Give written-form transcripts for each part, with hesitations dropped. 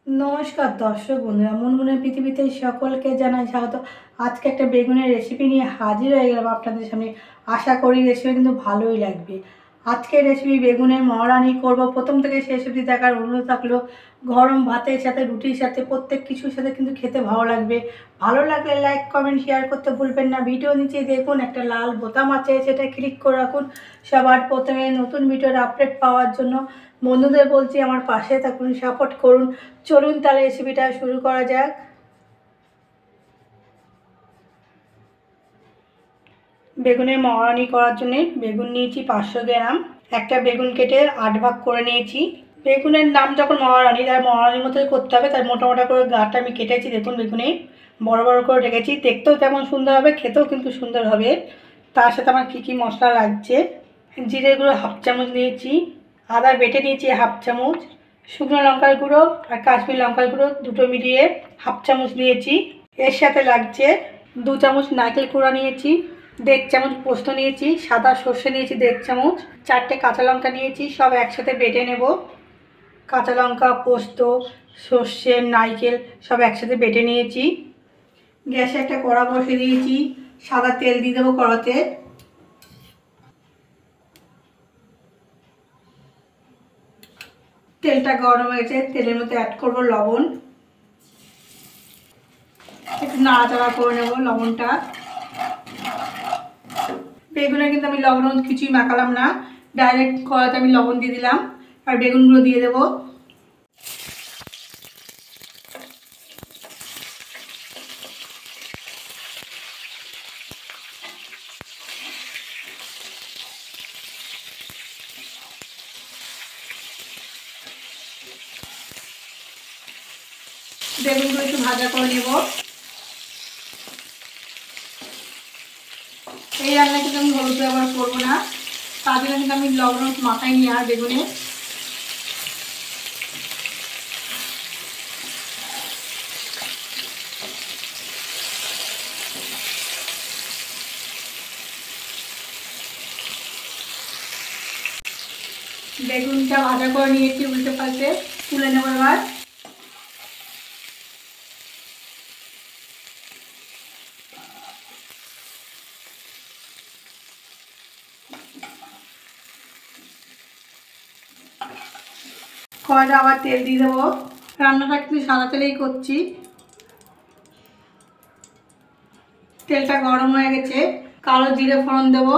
নমস্কার দর্শক বন্ধুরা, মনমনের পৃথিবীতে সকলকে জানাই স্বাগত। আজকে একটা বেগুনের রেসিপি নিয়ে হাজির হয়ে গেলাম আপনাদের সামনে। আশা করি রেসিপি কিন্তু ভালোই লাগবে। আজকের রেসিপি বেগুনের মহারানি করব। প্রথম থেকে শেষ অবধি দেখার অনুরোধ থাকলো। গরম ভাতের সাথে, রুটির সাথে, প্রত্যেক কিছুর সাথে কিন্তু খেতে ভালো লাগবে। ভালো লাগলে লাইক কমেন্ট শেয়ার করতে ভুলবেন না। ভিডিও নিচে দেখুন একটা লাল বোতাম আছে, সেটা ক্লিক করে রাখুন সবার প্রথমে নতুন ভিডিওর আপডেট পাওয়ার জন্য। বন্ধুদের বলছি আমার পাশে থাকুন, সাপোর্ট করুন। চলুন তাহলে রেসিপিটা শুরু করা যাক। বেগুনের মহারানি করার জন্য বেগুন নিয়েছি 500 গ্রাম। একটা বেগুন কেটে 8 ভাগ করে নিয়েছি। বেগুনের নাম যখন মহারানি, তার মহারানির মতোই করতে হবে। তার মোটা মোটা করে গাটা আমি কেটেছি, দেখুন বেগুনে বড় বড় করে রেখেছি। দেখতেও তেমন সুন্দর হবে, খেতেও কিন্তু সুন্দর হবে। তার সাথে আমার কী কী মশলা লাগছে: জিরে গুঁড়ো হাফ চামচ নিয়েছি, আদা বেটে নিয়েছি হাফ চামচ, শুকনো লঙ্কার গুঁড়ো আর কাশ্মীর লঙ্কার গুঁড়ো দুটো মিলিয়ে হাফ চামচ নিয়েছি। এর সাথে লাগছে 2 চামচ নারকেল কুড়া নিয়েছি, 1.5 চামচ পোস্ত নিয়েছি, সাদা সর্ষে নিয়েছি 1.5 চামচ, 4টে কাঁচা লঙ্কা নিয়েছি। সব একসাথে বেটে নেব। কাঁচা লঙ্কা, পোস্ত, সর্ষে, নারকেল সব একসাথে বেটে নিয়েছি। গ্যাসে একটা কড়া বসিয়ে দিয়েছি, সাদা তেল দিয়ে দেবো কড়াতে। তেলটা গরম হয়েছে, তেলের মধ্যে অ্যাড করব লবণ। একটু নাড়াচাড়া করে নেব লবণটা। বেগুনে কিন্তু আমি লবণ কিছুই মাখালাম না, ডাইরেক্ট কড়াতে আমি লবণ দিয়ে দিলাম। আর বেগুনগুলো দিয়ে দেবো। বেগুনগুলো একটু ভাজা করে নেব। এই রান্না কিন্তু আমি হলুদ ব্যবহার করবো না, তার জন্য কিন্তু আমি লবণ মাখাইনি আর বেগুনে। বেগুনটা ভাজা করে নিয়েছি, উল্টে পাল্টে তুলে নেব এবার। কড়াইতে আবার তেল দিয়ে দেবো। রান্নাটা কিন্তু সাদা তেলেই করছি। তেলটা গরম হয়ে গেছে, কালো জিরে ফোড়ন দেবো।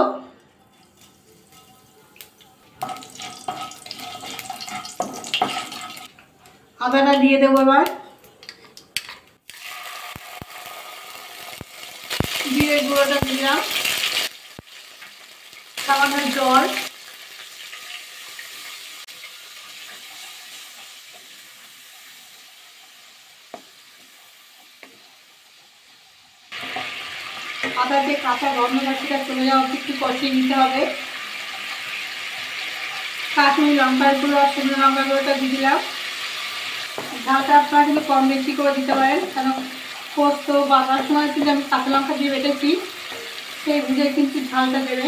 আদাটা দিয়ে দেবো এবার। জিরে গুঁড়োটা দিলাম, সামান্য জল। আদা যে কাঁচা গন্ধটা সেটা চলে যাওয়া অবধি একটু কষিয়ে নিতে হবে। কাশ্মীরি লঙ্কার গুঁড়ো আর শুকনো লঙ্কার গুঁড়োটা দিয়ে দিলাম। ঝালটা আপনারা কিন্তু কম বেশি করে দিতে পারেন, কারণ পোস্ত বাটার সময় কিন্তু আমি কাঁচা লঙ্কা দিয়ে বেটেছি, সেই বুঝে কিন্তু ঝালটা দেবে।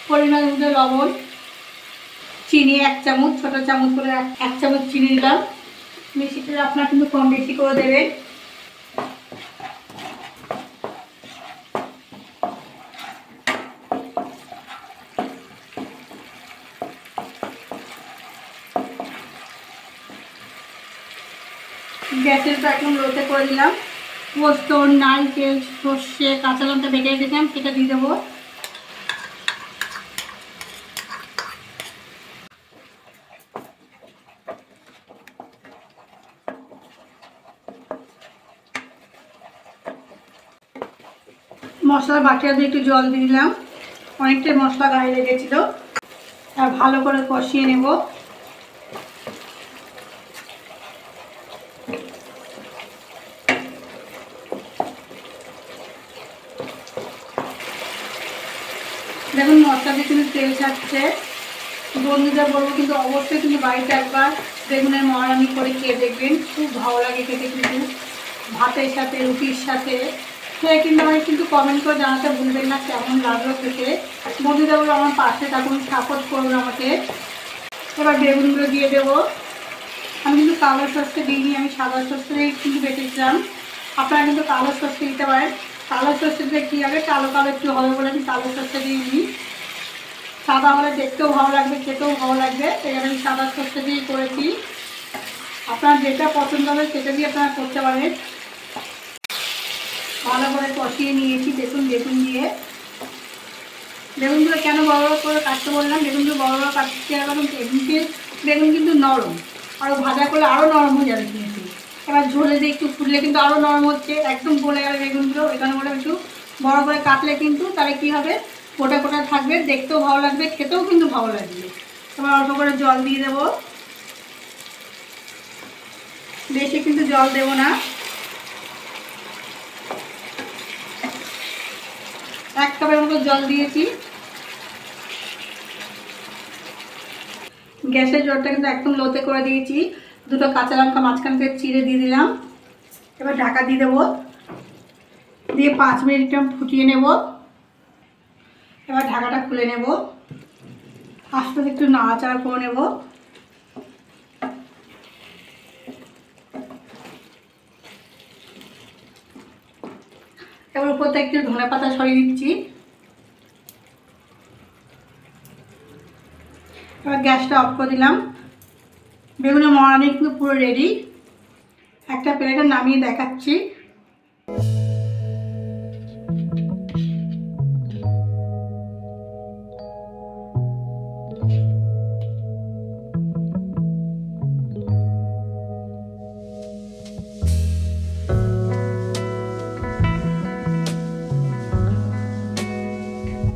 পরিমাণ বুঝে লবণ, চিনি 1 চামচ, ছোটো চামচ করে 1 চামচ চিনি দিলাম। মিষ্টিটা আপনারা কিন্তু কম বেশি করে দেবেন। গ্যাসেরটা একদম লোতে করে দিলাম। পোস্ত, নারকেল, সর্ষে, কাঁচা লঙ্কা বেটে রেখেছিলাম, সেটা দিয়ে দেবো। মশলার বাটিটা দিয়ে একটু জল দিয়ে দিলাম, অনেকটাই মশলা গায়ে লেগেছিল। আর ভালো করে কষিয়ে নেব। দেখুন মশলাতে কিন্তু তেল ছাড়ছে। বন্ধুরা বলবো কিন্তু অবশ্যই কিন্তু বাড়িতে একবার বেগুনের মহারানি করে খেয়ে দেখবেন, খুব ভালো লাগে খেতে। কিন্তু ভাতের সাথে, রুটির সাথে খেয়ে কিন্তু আমাকে কিন্তু কমেন্ট করে জানাতে ভুলবেন না কেমন লাগলো খেতে। বন্ধুরা বলবো আমার পাশে থাকুন, সাপোর্ট করুন আমাকে। এবার বেগুনগুলো দিয়ে দেবো। আমি কিন্তু কালো সর্ষে দিইনি, আমি সাদা সর্ষে দিয়ে কিন্তু বেটেছিলাম। আপনারা কিন্তু কালো সর্ষে দিতে পারেন। কালো সর্ষে দিয়ে কী হবে, কালো কালো একটু হবে বলে আমি কালো সর্ষে দিইনি। সাদা হলে দেখতেও ভালো লাগবে, খেতেও ভালো লাগবে, এই আমি সাদা সর্ষে দিয়েই করেছি। আপনার যেটা পছন্দ হবে সেটা দিয়ে আপনারা করতে পারেন। ভালো করে কষিয়ে নিয়েছি দেখুন বেগুন দিয়ে। বেগুনগুলো কেন বড় বড় করে কাটতে বললাম, বেগুনগুলো বড় বড় কাটতে কারণ বেগুন কিন্তু নরম, আরও ভাজা করলে আরও নরম হয়ে যাবে কিন্তু। এবার ঝোলে দিয়ে একটু ফুটলে কিন্তু আরও নরম হচ্ছে, একদম গলে যাবে বেগুনগুলো। এখানে বলে একটু বড় করে কাটলে কিন্তু তাহলে কী হবে, গোটা গোটা থাকবে, দেখতেও ভালো লাগবে, খেতেও কিন্তু ভালো লাগবে। এবার অল্প করে জল দিয়ে দেবো, বেশি কিন্তু জল দেবো না। 1 কাপের মতো জল দিয়েছি। গ্যাসের জলটা কিন্তু একদম লোতে করে দিয়েছি। 2টো কাঁচা লঙ্কা মাঝখান থেকে চিড়ে দিয়ে দিলাম। এবার ঢাকা দিয়ে দেবো, দিয়ে 5 মিনিট ফুটিয়ে নেব। এবার ঢাকাটা খুলে নেব, আস্তে একটু নাড়াচাড়া করে নেব। এবার উপর থেকে একটু ধনে পাতা সরিয়ে দিচ্ছি। এবার গ্যাসটা অফ করে দিলাম। বেগুনের মহারানি কিন্তু পুরো রেডি। একটা প্লেটে নামিয়ে দেখাচ্ছি।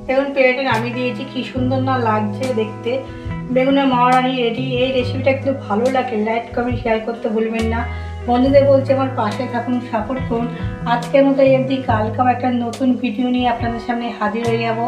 বেগুন প্লেটে নামিয়ে দিয়েছি, কি সুন্দর না লাগছে দেখতে। বেগুনের মহারানি রেডি। এই রেসিপিটা একটু ভালো লাগে, লাইক কমেন্ট শেয়ার করতে ভুলবেন না। বন্ধুদের বলছি আমার পাশে থাকুন, সাপোর্ট করুন। আজকের মতো এই অবধি, কালকে একটা নতুন ভিডিও নিয়ে আপনাদের সামনে হাজির হয়ে যাব।